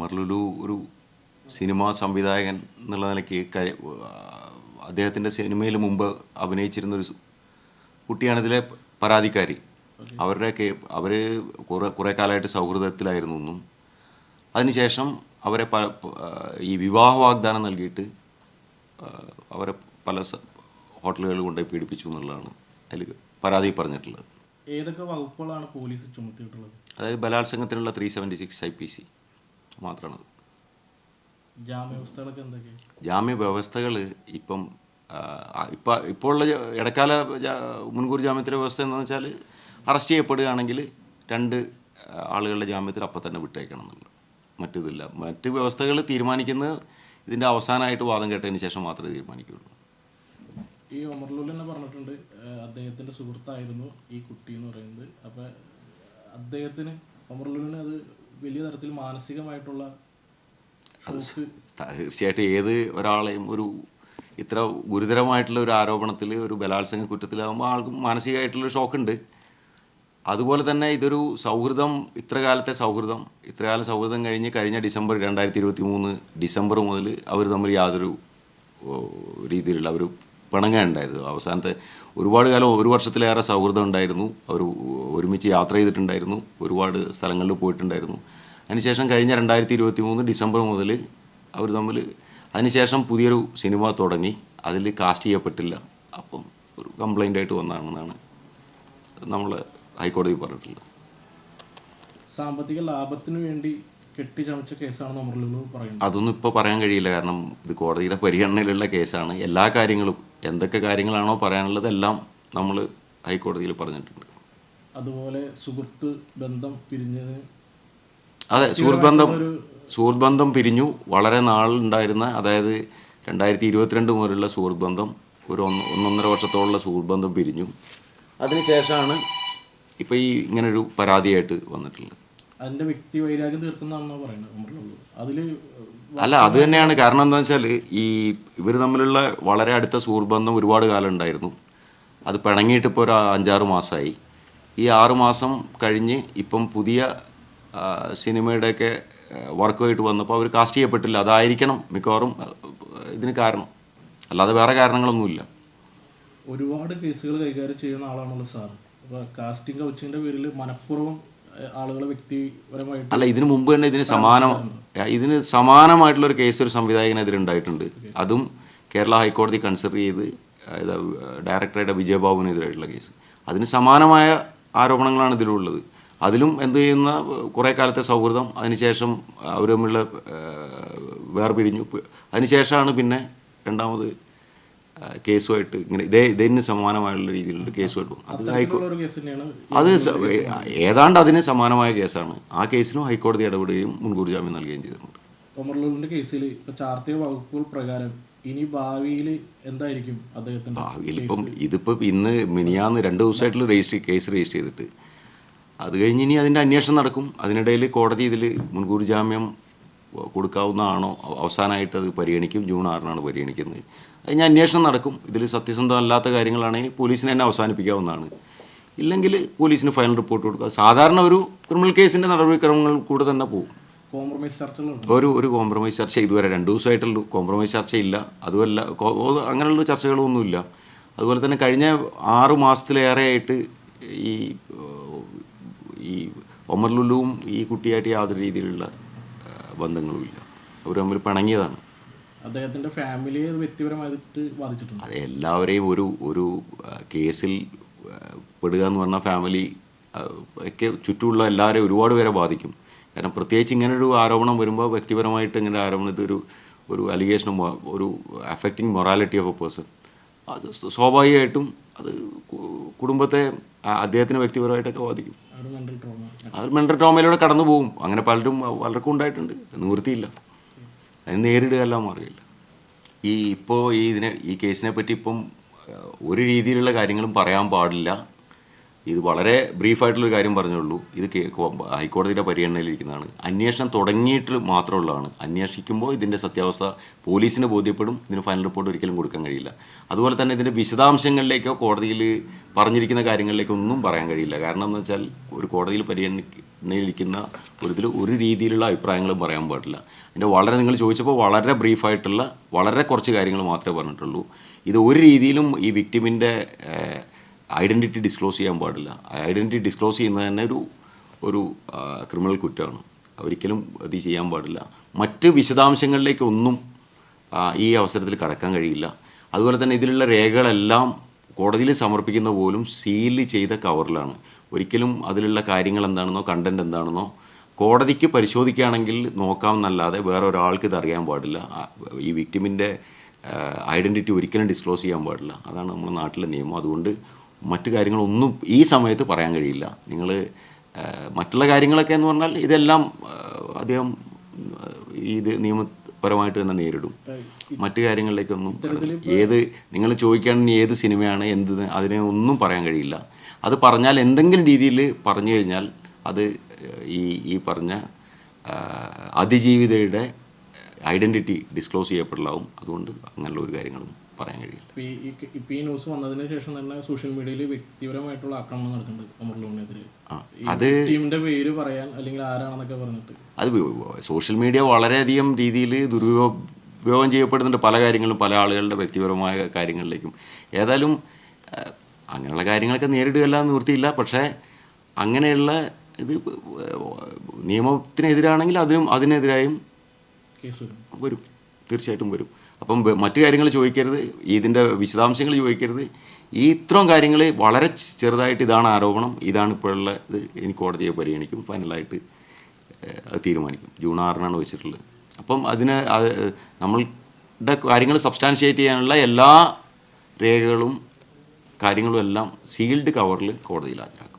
ഒമർ ലുലു ഒരു സിനിമാ സംവിധായകൻ എന്നുള്ള നിലയ്ക്ക് അദ്ദേഹത്തിൻ്റെ സിനിമയിൽ മുമ്പ് അഭിനയിച്ചിരുന്നൊരു കുട്ടിയാണിതിലെ പരാതിക്കാരി. അവർ കുറേ കാലമായിട്ട് സൗഹൃദത്തിലായിരുന്നു എന്നും അതിനുശേഷം അവരെ ഈ വിവാഹ വാഗ്ദാനം നൽകിയിട്ട് അവരെ പല ഹോട്ടലുകളിൽ കൊണ്ടുപോയി പീഡിപ്പിച്ചു എന്നുള്ളതാണ് അതിൽ പരാതി പറഞ്ഞിട്ടുള്ളത്. ഏതൊക്കെ വകുപ്പുകളാണ് പോലീസ് ചുമത്തിയിട്ടുള്ളത്? അതായത് ബലാത്സംഗത്തിനുള്ള 376 IPC മാത്രമാണത്. ജാമ്യവ്യവസ്ഥകളൊക്കെ എന്തൊക്കെയാണ്? ജാമ്യവ്യവസ്ഥകൾ ഇപ്പോൾ ഉള്ള ഇടക്കാല മുൻകൂർ ജാമ്യത്തിൻ്റെ വ്യവസ്ഥ എന്താണെന്ന് വെച്ചാൽ അറസ്റ്റ് ചെയ്യപ്പെടുകയാണെങ്കിൽ 2 ആളുകളുടെ ജാമ്യത്തിൽ അപ്പം തന്നെ വിട്ടേക്കണം എന്നുള്ളത്. മറ്റിതില്ല. മറ്റ് വ്യവസ്ഥകൾ തീരുമാനിക്കുന്നത് ഇതിൻ്റെ അവസാനമായിട്ട് വാദം കേട്ടതിന് ശേഷം മാത്രമേ തീരുമാനിക്കുകയുള്ളൂ. ഈ ഒമർ ലുലു തന്നെ പറഞ്ഞിട്ടുണ്ട് അദ്ദേഹത്തിൻ്റെ സുഹൃത്തായിരുന്നു ഈ കുട്ടി എന്ന് പറയുന്നത്. അപ്പോൾ അദ്ദേഹത്തിന് ഒമർ ലുലുവിന് അത് വലിയ തരത്തിൽ മാനസികമായിട്ടുള്ള തീർച്ചയായിട്ടും ഏത് ഒരാളെയും ഇത്ര ഗുരുതരമായിട്ടുള്ള ഒരു ആരോപണത്തിൽ ഒരു ബലാത്സംഗ കുറ്റത്തിലാകുമ്പോൾ ആൾക്കും മാനസികമായിട്ടുള്ളൊരു ഷോക്കുണ്ട്. അതുപോലെ തന്നെ ഇതൊരു സൗഹൃദം, ഇത്രകാലം സൗഹൃദം കഴിഞ്ഞ ഡിസംബർ 2023 ഡിസംബർ മുതൽ അവർ തമ്മിൽ യാതൊരു രീതിയിലുള്ള ഒരു പിണങ്ങുണ്ടായത്. അവസാനത്തെ ഒരുപാട് കാലം 1 വർഷത്തിലേറെ സൗഹൃദം ഉണ്ടായിരുന്നു. അവർ ഒരുമിച്ച് യാത്ര ചെയ്തിട്ടുണ്ടായിരുന്നു, ഒരുപാട് സ്ഥലങ്ങളിൽ പോയിട്ടുണ്ടായിരുന്നു. അതിനുശേഷം കഴിഞ്ഞ 2023 ഡിസംബർ മുതൽ അവർ തമ്മിൽ അതിനുശേഷം പുതിയൊരു സിനിമ തുടങ്ങി. അതിൽ കാസ്റ്റ് ചെയ്യപ്പെട്ടില്ല. അപ്പം ഒരു കംപ്ലൈൻ്റായിട്ട് വന്നതാണെന്നാണ് നമ്മൾ ഹൈക്കോടതി പറഞ്ഞിട്ടുള്ളത്. സാമ്പത്തിക ലാഭത്തിന് വേണ്ടി കെട്ടിച്ചമച്ച കേസാണ് ഒമർ ലുലു പറയുന്നത്. അതൊന്നും ഇപ്പോൾ പറയാൻ കഴിയില്ല. കാരണം ഇത് കോടതിയുടെ പരിഗണനയിലുള്ള കേസാണ്. എല്ലാ കാര്യങ്ങളും എന്തൊക്കെ കാര്യങ്ങളാണോ പറയാനുള്ളത് എല്ലാം നമ്മൾ ഹൈക്കോടതിയിൽ പറഞ്ഞിട്ടുണ്ട്. അതുപോലെ സുഹൃത്ത് ബന്ധം പിരിഞ്ഞത്, അതെ, സുഹൃത്ത് ബന്ധം പിരിഞ്ഞു. വളരെ നാളുണ്ടായിരുന്ന, അതായത് 2022 മുതലുള്ള സുഹൃത്ത് ബന്ധം, ഒരു 1.5 വർഷത്തോളമുള്ള സുഹൃത്ത് ബന്ധം പിരിഞ്ഞു. അതിനുശേഷമാണ് ഇപ്പോൾ ഈ ഇങ്ങനൊരു പരാതിയായിട്ട് വന്നിട്ടുള്ളത്. അതിൻ്റെ വ്യക്തി വൈരാഗ്യം തീർക്കുന്നതാണെന്നോ പറയുന്നത് അതിൽ അല്ല, അത് തന്നെയാണ്. കാരണം എന്താണെന്ന് വെച്ചാൽ ഇവർ തമ്മിലുള്ള വളരെ അടുത്ത സുഹൃത്ത് ബന്ധം ഒരുപാട് കാലം ഉണ്ടായിരുന്നു. അത് പിണങ്ങിയിട്ട് ഇപ്പോൾ ഒരു 5-6 മാസമായി. ഈ 6 മാസം കഴിഞ്ഞ് ഇപ്പം പുതിയ സിനിമയുടെയൊക്കെ വർക്കുമായിട്ട് വന്നപ്പോൾ അവർ കാസ്റ്റ് ചെയ്യപ്പെട്ടില്ല. അതായിരിക്കണം മിക്കവാറും ഇതിന് കാരണം, അല്ലാതെ വേറെ കാരണങ്ങളൊന്നുമില്ല. ഒരുപാട് കേസുകൾ കൈകാര്യം ചെയ്യുന്ന ആളാണല്ലോ സാർ. അപ്പോൾ കാസ്റ്റിംഗ് കൗച്ചിങ്ങിൻ്റെ പേരിൽ മനഃപൂർവ്വം ആളുകളെ വ്യക്തിപരമായിട്ട് അല്ല, ഇതിനു മുമ്പ് തന്നെ ഇതിന് സമാനമായിട്ടുള്ളൊരു കേസ് ഒരു സംവിധായകനെതിരെ ഉണ്ടായിട്ടുണ്ട്. അതും കേരള ഹൈക്കോടതി കൺസിഡർ ചെയ്ത് ഡയറക്ടറായിട്ട് വിജയബാബുവിനെതിരായിട്ടുള്ള കേസ്. അതിന് സമാനമായ ആരോപണങ്ങളാണ് ഇതിലുള്ളത്. അതിലും എന്ത് ചെയ്യുന്ന കുറേ കാലത്തെ സൗഹൃദം, അതിനുശേഷം അവർ തമ്മിലുള്ള വേർപിരിഞ്ഞു. അതിനുശേഷമാണ് പിന്നെ രണ്ടാമത് കേസുമായിട്ട് ഇങ്ങനെ ഇതിന് സമാനമായുള്ള രീതിയിലുള്ള കേസുമായിട്ട് അത് ഏതാണ്ട് അതിന് സമാനമായ കേസാണ്. ആ കേസിനും ഹൈക്കോടതി ഇടപെടുകയും മുൻകൂർ ജാമ്യം നൽകുകയും ചെയ്തിട്ടുണ്ട്. ഒമർ ലുലുവിന്റെ കേസിൽ ഇപ്പോൾ ചാർത്തിയ വകുപ്പുകൾ പ്രകാരം ഇനി ഭാവിയിൽ എന്തായിരിക്കും അദ്ദേഹത്തിൻ്റെ ഭാവിയിൽ? ഇതിപ്പോൾ ഇന്ന് മിനിയാന്ന് 2 ദിവസമായിട്ടുള്ള കേസ് രജിസ്റ്റർ ചെയ്തിട്ട് അത് കഴിഞ്ഞ് ഇനി അതിൻ്റെ അന്വേഷണം നടക്കും. അതിനിടയിൽ കോടതി ഇതിൽ മുൻകൂർ ജാമ്യം കൊടുക്കാവുന്നതാണോ അവസാനമായിട്ട് അത് പരിഗണിക്കും. ജൂൺ 6 പരിഗണിക്കുന്നത്. അതിന് അന്വേഷണം നടക്കും. ഇതിൽ സത്യസന്ധമല്ലാത്ത കാര്യങ്ങളാണെങ്കിൽ പോലീസിനെ തന്നെ അവസാനിപ്പിക്കാവുന്നതാണ്. ഇല്ലെങ്കിൽ പോലീസിന് ഫൈനൽ റിപ്പോർട്ട് കൊടുക്കുക. സാധാരണ ഒരു ക്രിമിനൽ കേസിൻ്റെ നടപടിക്രമങ്ങൾ കൂടെ തന്നെ പോകും. കോംപ്രമൈസ് ചർച്ചകളുണ്ട്. ഒരു കോംപ്രമൈസ് ചർച്ച ഇതുവരെ 2 ദിവസമായിട്ടുള്ളൂ. കോംപ്രമൈസ് ചർച്ചയില്ല. അതുമല്ല, അങ്ങനെയുള്ള ചർച്ചകളൊന്നുമില്ല. അതുപോലെ തന്നെ കഴിഞ്ഞ 6 മാസത്തിലേറെ ആയിട്ട് ഈ ഒമർ ലുലുവും ഈ കുട്ടിയായിട്ട് യാതൊരു രീതിയിലുള്ള ബന്ധങ്ങളുമില്ല. അവർ തമ്മിൽ പിണങ്ങിയതാണ്. അദ്ദേഹത്തിൻ്റെ ഫാമിലിയെ വ്യക്തിപരമായിട്ട് ബാധിച്ചിട്ടുണ്ട്. അത് എല്ലാവരെയും ഒരു കേസിൽ പെടുക എന്ന് പറഞ്ഞാൽ ഫാമിലി ഒക്കെ ചുറ്റുമുള്ള എല്ലാവരെയും ഒരുപാട് പേരെ ബാധിക്കും. കാരണം പ്രത്യേകിച്ച് ഇങ്ങനൊരു ആരോപണം വരുമ്പോൾ വ്യക്തിപരമായിട്ട് ഇങ്ങനെ ആരോപണം, ഒരു അലിഗേഷനും ഒരു affecting morality of A person, അത് സ്വാഭാവികമായിട്ടും അത് കുടുംബത്തെ, അദ്ദേഹത്തിന് വ്യക്തിപരമായിട്ടൊക്കെ ബാധിക്കും. അവർ മെൻ്റൽ ട്രോമയിലൂടെ കടന്നു പോകും. അങ്ങനെ പലർക്കും ഉണ്ടായിട്ടുണ്ട്. നിവൃത്തിയില്ല, അതിന് നേരിടുക എല്ലാം അറിയില്ല. ഈ കേസിനെ പറ്റി ഇപ്പം ഒരു രീതിയിലുള്ള കാര്യങ്ങളും പറയാൻ പാടില്ല. ഇത് വളരെ ബ്രീഫായിട്ടുള്ളൊരു കാര്യം പറഞ്ഞുള്ളൂ. ഇത് ഹൈക്കോടതിയുടെ പരിഗണനയിലിരിക്കുന്നതാണ്. അന്വേഷണം തുടങ്ങിയിട്ട് മാത്രമുള്ളതാണ്. അന്വേഷിക്കുമ്പോൾ ഇതിൻ്റെ സത്യാവസ്ഥ പോലീസിന് ബോധ്യപ്പെടും. ഇതിന് ഫൈനൽ റിപ്പോർട്ട് ഒരിക്കലും കൊടുക്കാൻ കഴിയില്ല. അതുപോലെ തന്നെ ഇതിൻ്റെ വിശദാംശങ്ങളിലേക്കോ കോടതിയിൽ പറഞ്ഞിരിക്കുന്ന കാര്യങ്ങളിലേക്കോ ഒന്നും പറയാൻ കഴിയില്ല. കാരണം എന്ന് വെച്ചാൽ ഒരു കോടതിയിൽ മുന്നണിയിലിരിക്കുന്ന ഒരു രീതിയിലുള്ള അഭിപ്രായങ്ങളും പറയാൻ പാടില്ല. അതിൻ്റെ വളരെ നിങ്ങൾ ചോദിച്ചപ്പോൾ വളരെ ബ്രീഫായിട്ടുള്ള വളരെ കുറച്ച് കാര്യങ്ങൾ മാത്രമേ പറഞ്ഞിട്ടുള്ളൂ. ഇത് ഒരു രീതിയിലും ഈ വിക്ടിമിൻ്റെ ഐഡൻറ്റിറ്റി ഡിസ്ക്ലോസ് ചെയ്യാൻ പാടില്ല. ഐഡൻറ്റിറ്റി ഡിസ്ക്ലോസ് ചെയ്യുന്നത് തന്നെ ഒരു ക്രിമിനൽ കുറ്റമാണ്. ഒരിക്കലും ഇത് ചെയ്യാൻ പാടില്ല. മറ്റ് വിശദാംശങ്ങളിലേക്കൊന്നും ഈ അവസരത്തിൽ കടക്കാൻ കഴിയില്ല. അതുപോലെ തന്നെ ഇതിലുള്ള രേഖകളെല്ലാം കോടതിയിൽ സമർപ്പിക്കുന്ന പോലും സീൽ ചെയ്ത കവറിലാണ്. ഒരിക്കലും അതിലുള്ള കാര്യങ്ങൾ എന്താണെന്നോ കണ്ടൻറ് എന്താണെന്നോ കോടതിക്ക് പരിശോധിക്കുകയാണെങ്കിൽ നോക്കാമെന്നല്ലാതെ വേറെ ഒരാൾക്ക് ഇത് അറിയാൻ പാടില്ല. ഈ വിക്ടിമിൻ്റെ ഐഡൻറ്റിറ്റി ഒരിക്കലും ഡിസ്ക്ലോസ് ചെയ്യാൻ പാടില്ല. അതാണ് നമ്മുടെ നാട്ടിലെ നിയമം. അതുകൊണ്ട് മറ്റു കാര്യങ്ങളൊന്നും ഈ സമയത്ത് പറയാൻ കഴിയില്ല. നിങ്ങൾ മറ്റുള്ള കാര്യങ്ങളൊക്കെ എന്ന് പറഞ്ഞാൽ ഇതെല്ലാം അദ്ദേഹം ഇത് നിയമപരമായിട്ട് തന്നെ നേരിടും. മറ്റു കാര്യങ്ങളിലേക്കൊന്നും നിങ്ങൾ ചോദിക്കുകയാണെങ്കിൽ ഏത് സിനിമയാണ് അതിനെ ഒന്നും പറയാൻ കഴിയില്ല. അത് പറഞ്ഞാൽ എന്തെങ്കിലും രീതിയിൽ പറഞ്ഞു കഴിഞ്ഞാൽ അത് ഈ പറഞ്ഞ അതിജീവിതയുടെ ഐഡൻറ്റിറ്റി ഡിസ്ക്ലോസ് ചെയ്യപ്പെടലാവും. അതുകൊണ്ട് അങ്ങനെയുള്ള ഒരു കാര്യങ്ങളും പറയാൻ കഴിയില്ല. ഇപ്പോൾ ഈ ന്യൂസ് വന്നതിന് ശേഷം തന്നെ സോഷ്യൽ മീഡിയയിൽ വ്യക്തിപരമായിട്ടുള്ള ആക്രമണം നടക്കുന്നുണ്ട് ഒമർലൂലിനെതിരെ. അത് ടീമിന്റെ പേര് പറയാൻ അല്ലെങ്കിൽ ആരാണെന്നൊക്കെ പറഞ്ഞിട്ട് അത് സോഷ്യൽ മീഡിയ വളരെയധികം രീതിയിൽ ദുരുപയോഗം ചെയ്യപ്പെടുന്നുണ്ട്. പല കാര്യങ്ങളും പല ആളുകളുടെ വ്യക്തിപരമായ കാര്യങ്ങളിലേക്കും. ഏതായാലും അങ്ങനെയുള്ള കാര്യങ്ങളൊക്കെ നേരിടുകയല്ല നിവൃത്തിയില്ല. പക്ഷേ അങ്ങനെയുള്ള ഇത് നിയമത്തിനെതിരാണെങ്കിൽ അതിനെതിരായും വരും, തീർച്ചയായിട്ടും വരും. അപ്പം മറ്റു കാര്യങ്ങൾ ചോദിക്കരുത്, ഇതിൻ്റെ വിശദാംശങ്ങൾ ചോദിക്കരുത്. ഇത്രയും കാര്യങ്ങൾ വളരെ ചെറുതായിട്ട് ഇതാണ് ആരോപണം, ഇതാണ് ഇപ്പോഴുള്ള ഇത്, ഇനി കോടതിയെ പരിഗണിക്കും, ഫൈനലായിട്ട് അത് തീരുമാനിക്കും. ജൂൺ 6-നാണ് വെച്ചിട്ടുള്ളത്. അപ്പം നമ്മളുടെ കാര്യങ്ങൾ സബ്സ്റ്റാൻഷിയേറ്റ് ചെയ്യാനുള്ള എല്ലാ രേഖകളും കാര്യങ്ങളും എല്ലാം സീൽഡ് കവറിൽ കോടതിയിൽ ഹാജരാക്കും.